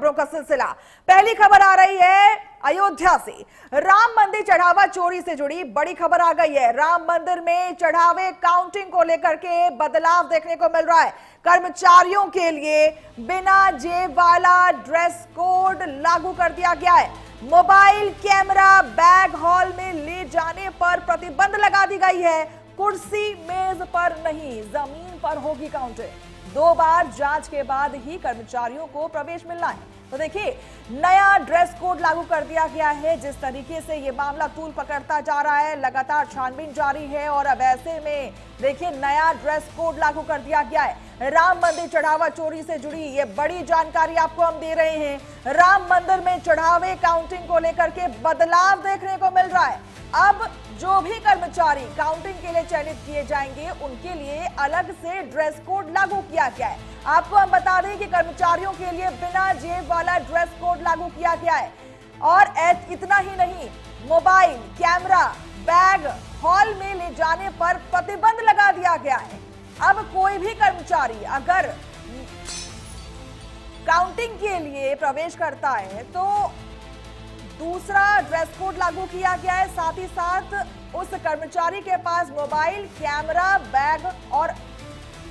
खबरों का सिलसिला। पहली खबर आ रही है अयोध्या से। राम मंदिर चढ़ावा चोरी से जुड़ी बड़ी खबर आ गई है। राम मंदिर में चढ़ावे काउंटिंग को लेकर के बदलाव देखने को मिल रहा है। कर्मचारियों के लिए बिना जेब वाला ड्रेस कोड लागू कर दिया गया है। मोबाइल कैमरा बैग हॉल में ले जाने पर प्रतिबंध लगा दी गई है। कुर्सी मेज पर नहीं, जमीन पर होगी काउंटिंग। 2 बार जांच के बाद ही कर्मचारियों को प्रवेश मिलना है। तो देखिए, नया ड्रेस कोड लागू कर दिया गया है। जिस तरीके से ये मामला तूल पकड़ता जा रहा है, लगातार छानबीन जारी है और अब ऐसे में देखिए नया ड्रेस कोड लागू कर दिया गया है। राम मंदिर चढ़ावा चोरी से जुड़ी ये बड़ी जानकारी आपको हम दे रहे हैं। राम मंदिर में चढ़ावे काउंटिंग को लेकर के बदलाव देखने को मिल रहा है। अब जो भी कर्मचारी काउंटिंग के लिए चयनित किए जाएंगे उनके लिए अलग से ड्रेस कोड लागू किया गया है। आपको हम बता दें कि कर्मचारियों के लिए बिना जेब वाला ड्रेस कोड लागू किया गया है। और इतना ही नहीं, मोबाइल कैमरा बैग हॉल में ले जाने पर प्रतिबंध लगा दिया गया है। अब कोई भी कर्मचारी अगर काउंटिंग के लिए प्रवेश करता है तो दूसरा ड्रेस कोड लागू किया गया है। साथ ही साथ उस कर्मचारी के पास मोबाइल कैमरा बैग और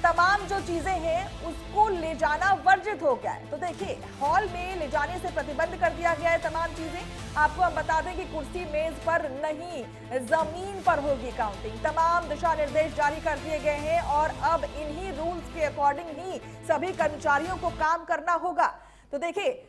तमाम जो चीजें हैं उसको ले जाना वर्जित हो गया है। तो देखिए, हॉल में ले जाने से प्रतिबंध कर दिया गया है तमाम चीजें। आपको हम बता दें कि कुर्सी मेज पर नहीं, जमीन पर होगी काउंटिंग। तमाम दिशा निर्देश जारी कर दिए गए हैं और अब इन्हीं रूल्स के अकॉर्डिंग ही सभी कर्मचारियों को काम करना होगा। तो देखिए,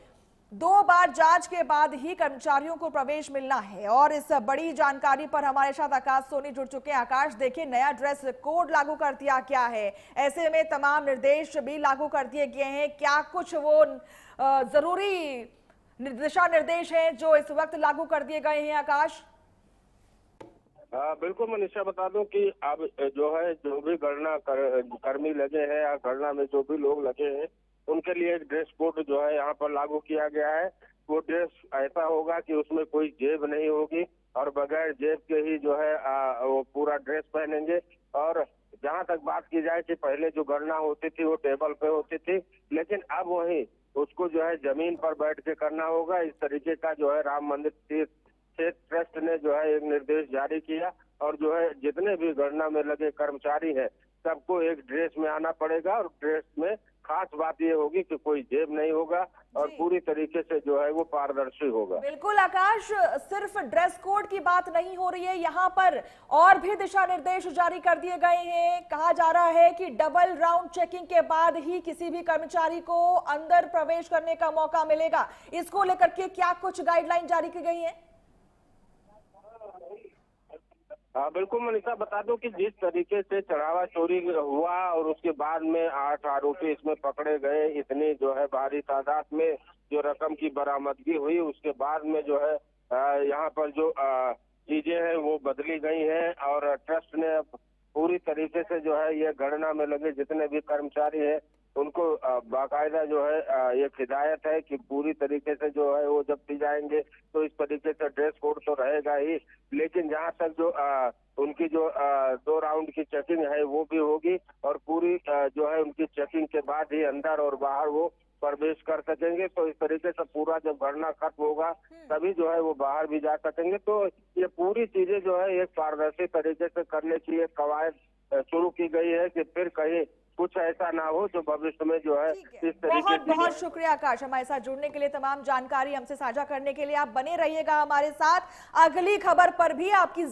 2 बार जांच के बाद ही कर्मचारियों को प्रवेश मिलना है। और इस बड़ी जानकारी पर हमारे साथ आकाश सोनी जुड़ चुके हैं। आकाश, देखिए नया ड्रेस कोड लागू कर दिया क्या है, ऐसे में तमाम निर्देश भी लागू कर दिए गए हैं। क्या कुछ वो जरूरी दिशा निर्देश हैं जो इस वक्त लागू कर दिए गए हैं? आकाश बिल्कुल मनीषा, बता दूं कि अब जो है जो भी गणना कर्मी लगे हैं या गणना में जो भी लोग लगे हैं उनके लिए एक ड्रेस कोड जो है यहाँ पर लागू किया गया है। वो ड्रेस ऐसा होगा कि उसमें कोई जेब नहीं होगी और बगैर जेब के ही जो है वो पूरा ड्रेस पहनेंगे। और जहाँ तक बात की जाए कि पहले जो गणना होती थी वो टेबल पे होती थी, लेकिन अब वही उसको जो है जमीन पर बैठ के करना होगा। इस तरीके का जो है राम मंदिर तीर्थ ट्रस्ट ने जो है एक निर्देश जारी किया और जो है जितने भी गणना में लगे कर्मचारी हैं सबको एक ड्रेस में आना पड़ेगा। और ड्रेस में खास बात ये होगी कि कोई जेब नहीं होगा और पूरी तरीके से जो है वो पारदर्शी होगा। बिल्कुल आकाश, सिर्फ ड्रेस कोड की बात नहीं हो रही है, यहाँ पर और भी दिशा निर्देश जारी कर दिए गए हैं। कहा जा रहा है कि डबल राउंड चेकिंग के बाद ही किसी भी कर्मचारी को अंदर प्रवेश करने का मौका मिलेगा। इसको लेकर के क्या कुछ गाइडलाइन जारी की गई है? हाँ बिल्कुल मनीषा, बता दो कि जिस तरीके से चढ़ावा चोरी हुआ और उसके बाद में 8 आरोपी इसमें पकड़े गए, इतनी जो है भारी तादाद में जो रकम की बरामदगी हुई, उसके बाद में जो है यहाँ पर जो चीजें हैं वो बदली गई हैं। और ट्रस्ट ने पूरी तरीके से जो है ये गणना में लगे जितने भी कर्मचारी हैं उनको बाकायदा जो है एक हिदायत है कि पूरी तरीके से जो है वो जब भी जाएंगे तो इस तरीके से ड्रेस कोड तो रहेगा ही, लेकिन जहां तक जो उनकी जो 2 राउंड की चेकिंग है वो भी होगी और पूरी जो है उनकी चेकिंग के बाद ही अंदर और बाहर वो प्रवेश कर सकेंगे। तो इस तरीके से पूरा जब गणना खत्म होगा तभी जो है वो बाहर भी जा सकेंगे। तो ये पूरी चीजें जो है एक पारदर्शी तरीके से करने की एक कवायद शुरू की गई है कि फिर कहीं कुछ ऐसा ना हो जो भविष्य में जो है इस तरीके से। बहुत शुक्रिया आकाश, हमारे साथ जुड़ने के लिए, तमाम जानकारी हमसे साझा करने के लिए। आप बने रहिएगा हमारे साथ। अगली खबर पर भी आपकी